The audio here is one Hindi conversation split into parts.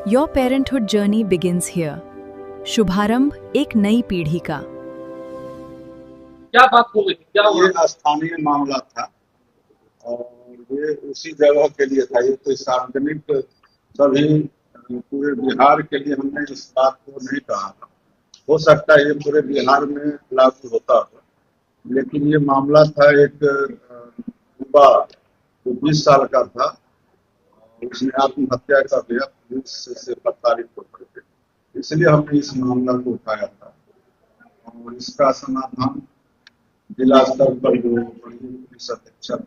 Your parenthood journey begins here. शुभारंभ एक नई पीढ़ी का। क्या बात हो गई थी? क्या हुआ? ये स्थानीय मामला था और ये उसी जगह के लिए था। ये तो सार्वजनिक सभी पूरे बिहार के लिए हमने इस बात को नहीं कहा था। हो सकता है ये पूरे बिहार में लागू होता हो, लेकिन ये मामला था एक युवा जो 20 साल का था। उसने आत्महत्या कर दिया पुलिस से प्रताड़ित होकर के, इसलिए हमने इस मामला को उठाया था और इसका समाधान जिला स्तर पर जो पुलिस अधीक्षक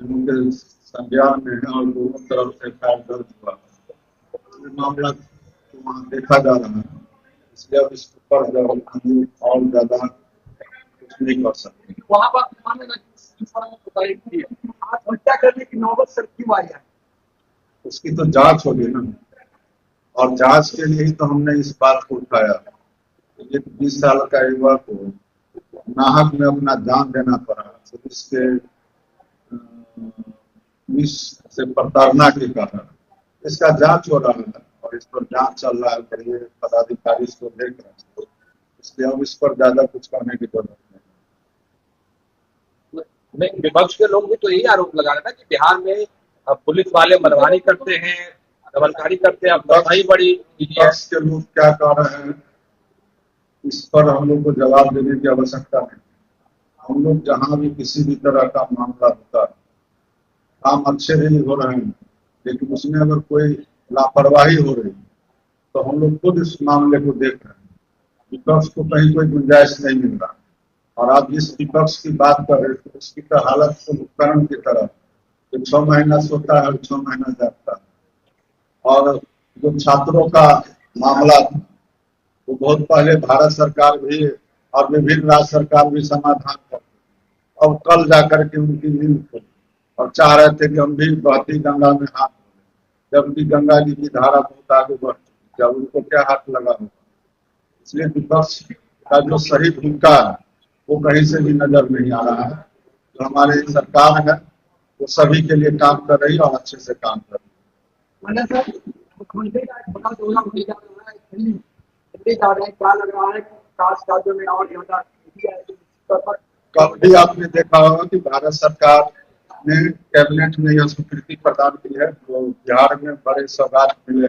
उनके संज्ञान में है और दोनों तरफ से एफआईआर दर्ज हुआ है। ये मामला तो वहाँ देखा जा रहा है, इसलिए अब इस पर और ज्यादा कुछ नहीं कर सकते। वहाँ पर आत्महत्या करने की नौबत सर क्यों आई है? उसकी तो जांच होगी ना, और जांच के लिए ही तो हमने इस बात को उठाया। एक 20 साल का युवा को नाहक में अपना जान देना पड़ा पुलिस के पुलिस से प्रताड़ना के कारण। इसका जांच हो रहा है और इस पर जांच चल रहा है, करिए पदाधिकारी इसको देख रहे हैं, इसलिए अब इस पर ज्यादा कुछ करने की जरूरत नहीं। विपक्ष के लोग भी तो यही आरोप लगा रहे थे कि बिहार में पुलिस वाले मनमानी करते हैं, दमनकारी करते हैं। अब बधाई बड़ी विपक्ष के लोग क्या कह रहे हैं, इस पर हम लोग को जवाब देने की आवश्यकता नहीं। हम लोग जहां भी किसी भी तरह का मामला होता है, काम अच्छे नहीं हो रहे हैं, लेकिन उसमें अगर कोई लापरवाही हो रही है तो हम लोग खुद इस मामले को देख रहे हैं। विपक्ष को कहीं कोई गुंजाइश नहीं मिल रहा। और आप जिस विपक्ष की बात कर रहे थे उसकी तो हालत तो उपकरण की तरह, जो 6 महीना सोता है और 6 महीना जागता है। और जो छात्रों का मामला था वो बहुत पहले भारत सरकार भी और विभिन्न राज्य सरकार भी समाधान कर, अब कल जाकर के उनकी नींद खुली और चाह रहे थे कि हम भी बहती गंगा में हाथ धोएं, जबकि गंगा जी की धारा बहुत आगे बढ़ चुकी है, उनको क्या हाथ लगा होगा। इसलिए विपक्ष का जो सही भूमिका है वो कहीं से भी नजर नहीं आ रहा है। जो हमारी सरकार है वो सभी के लिए काम कर रही है और अच्छे से काम कर रही है। मुख्यमंत्री का एक बड़ा दौरा होने जा रहा है, दिल्ली जा रहे हैं, क्या लग रहा है काश कार्यों में और ज्यादा कल भी आपने देखा होगा कि भारत सरकार ने कैबिनेट में यह स्वीकृति प्रदान की है, तो बिहार में बड़े सौगात मिले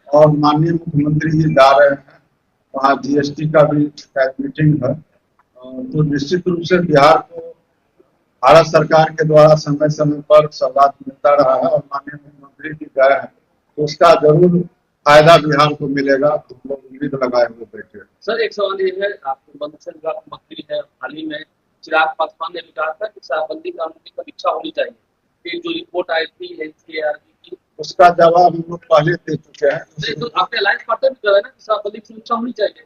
और माननीय मुख्यमंत्री जी जा रहे हैं, वहाँ जीएसटी का भी मीटिंग है। तो निश्चित रूप से बिहार को भारत सरकार के द्वारा समय समय पर सौगात मिलता रहा है और माननीय मुख्यमंत्री जी गए हैं तो उसका जरूर फायदा बिहार को मिलेगा। तो हम लोग उम्मीद लगाए हुए बैठे। सर एक सवाल ये है, आपके मंत्री मंत्री है, हाल ही में चिराग पासवान ने भी कहा था कि शराबबंदी कानून की समीक्षा होनी चाहिए। फिर जो रिपोर्ट आई थी एनसीआर की, उसका जवाब हम लोग पहले दे चुके हैं। तो आपके अलायंस पार्टनर भी कह रहे हैं ना कि शराबबंदी की समीक्षा होनी चाहिए।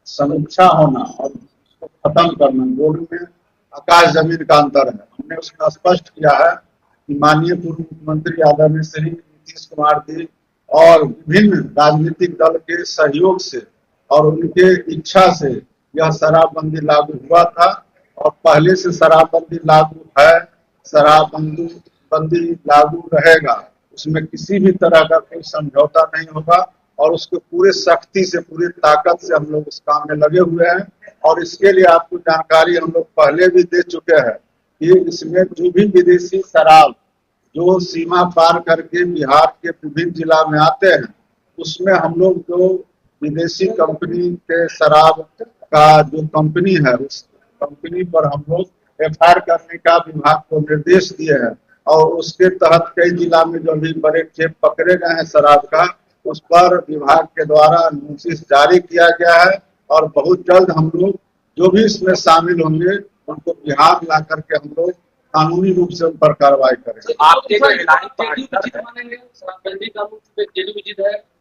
समीक्षा होना और उसको खत्म करना, दोनों में आकाश जमीन का अंतर है। हमने उसमें स्पष्ट किया है कि माननीय पूर्व मुख्यमंत्री आदरणीय श्री नीतीश कुमार जी और विभिन्न राजनीतिक दल के सहयोग से और उनके इच्छा से यह शराबबंदी लागू हुआ था और पहले से शराबबंदी लागू है, शराबबंदी लागू रहेगा, उसमें किसी भी तरह का कोई समझौता नहीं होगा और उसको पूरे सख्ती से पूरी ताकत से हम लोग उस काम में लगे हुए हैं। और इसके लिए आपको जानकारी हम लोग पहले भी दे चुके हैं कि इसमें जो भी विदेशी शराब जो सीमा पार करके बिहार के विभिन्न जिला में आते हैं, उसमें हम लोग जो विदेशी कंपनी के शराब का जो कंपनी है उस कंपनी पर हम लोग एफआईआर करने का विभाग को निर्देश दिए हैं और उसके तहत कई जिला में जो भी बड़े खेप पकड़े गए हैं शराब का, उस पर विभाग के द्वारा नोटिस जारी किया गया है और बहुत जल्द हम लोग जो भी इसमें शामिल होंगे उनको बिहार ला करके हम लोग कानूनी रूप से उन पर कार्रवाई करेंगे। आपके है,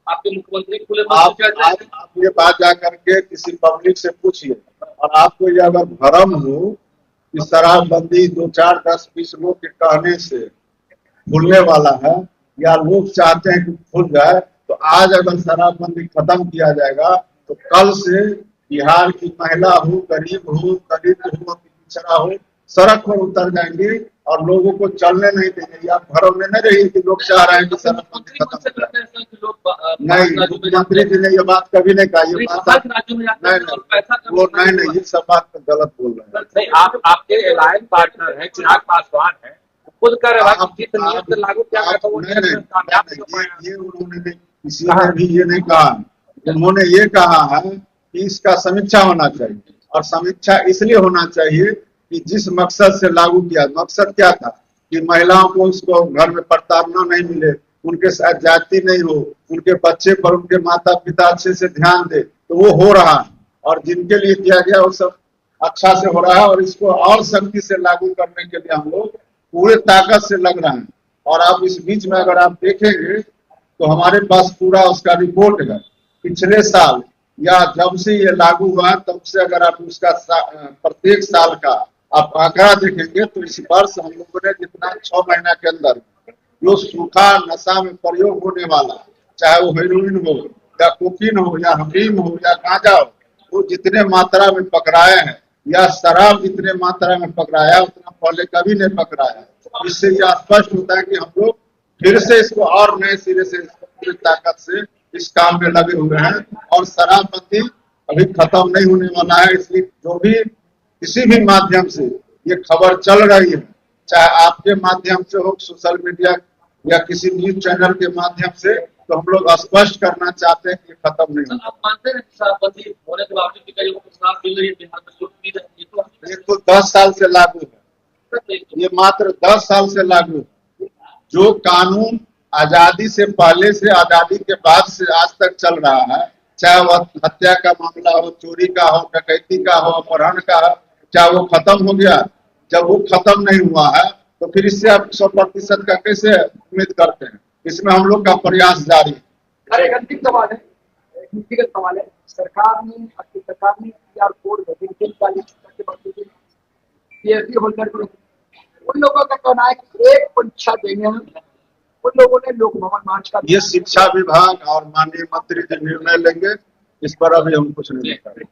आपके मुख्यमंत्री खुले आप ये बात जा करके किसी पब्लिक से पूछिए और आपको ये अगर भ्रम हो कि शराबबंदी 2, 4, 10, 20 लोग के कहने से खुलने वाला है या लोग चाहते हैं कि खुल जाए, तो आज अगर शराबबंदी खत्म किया जाएगा तो कल से बिहार की महिला हो, गरीब हो, दलित हो, पिछड़ा हो, सड़क पर उतर जाएंगे और लोगों को चलने नहीं देंगे। या घरों में नहीं रहिए कि लोग चाह रहे हैं कि शराबबंदी खत्म से हो करते जाए। हैं कि लोग बाहर नहीं, राज्यों में जाते मुख्यमंत्री हैं, जी ने ये बात कभी नहीं कहा। ये नहीं, बात बाहर राज्यों में जाते हैं और पैसा वो कमाने नहीं, ये सब बात तो गलत बोल रहे हैं। नहीं, आप आपके अलायंस पार्टनर हैं चिराग पासवान है, खुद कह रहे हैं कि जिस नियम से लागू किया गया था वो नहीं, नियम नहीं, में कामयाब नहीं हो पाया। ये उन्होंने नहीं, किसी ने भी ये नहीं कहा। उन्होंने ये कहा है कि इसका समीक्षा होना चाहिए, और समीक्षा इसलिए होना चाहिए कि जिस मकसद से लागू किया, मकसद क्या था कि महिलाओं को उसको घर में प्रताड़ना नहीं मिले, उनके साथ जाति नहीं हो, उनके बच्चे पर उनके माता पिता अच्छे से ध्यान दे, तो वो हो रहा है। और जिनके लिए किया गया वो सब अच्छा से हो रहा है, और इसको और सख्ती से लागू करने के लिए हम लोग पूरे ताकत से लग रहे हैं। और आप इस बीच में अगर आप देखेंगे तो हमारे पास पूरा उसका रिपोर्ट है, पिछले साल या जब से ये लागू हुआ तब से अगर आप उसका प्रत्येक साल का आप आंकड़ा देखेंगे तो इस वर्ष हम लोगों ने जितना 6 महीना के अंदर जो सूखा नशा में प्रयोग होने वाला, चाहे वो हेरोइन हो या कोकीन हो या हफीम हो या गांजा हो, वो जितने मात्रा में पकड़ाए हैं, या शराब जितने मात्रा में पकड़ाया उतना पहले कभी नहीं पकड़ाया। इससे यह स्पष्ट होता है कि हम लोग फिर से इसको और नए सिरे से पूरी ताकत से इस काम में लगे हुए हैं, और शराबबंदी अभी खत्म नहीं होने वाला है। इसलिए जो भी किसी भी माध्यम से ये खबर चल रही है, चाहे आपके माध्यम से हो, सोशल मीडिया या किसी न्यूज चैनल के माध्यम से, तो हम लोग स्पष्ट करना चाहते हैं कि खत्म नहीं होगा। आप मानते हैं कि शराबबंदी होने के बावजूद भी कई लोगों को शराब मिल रही है बिहार में, जो पी रहे हैं, ये तो 10 साल से लागू है, ये मात्र 10 साल से लागू है। जो कानून आजादी से पहले से आजादी के बाद से आज तक चल रहा है, चाहे वह हत्या का मामला हो, चोरी का हो, डकैती का हो, अपहरण का हो, क्या वो खत्म हो गया? जब वो खत्म नहीं हुआ है तो फिर इससे आप 100% का कैसे उम्मीद करते हैं? इसमें हम लोग का प्रयास जारी है। सर, एक अंतिम सवाल है, एक नीतिगत सवाल है। सरकार ने आपकी सरकार ने PR कोड PhD होल्डर को, उन लोगों का कहना है कि एक परीक्षा देने में उन लोगों ने लोक भवन मार्च का, ये शिक्षा विभाग और माननीय मंत्री जी निर्णय लेंगे, इस पर अभी हम कुछ नहीं कर रहे।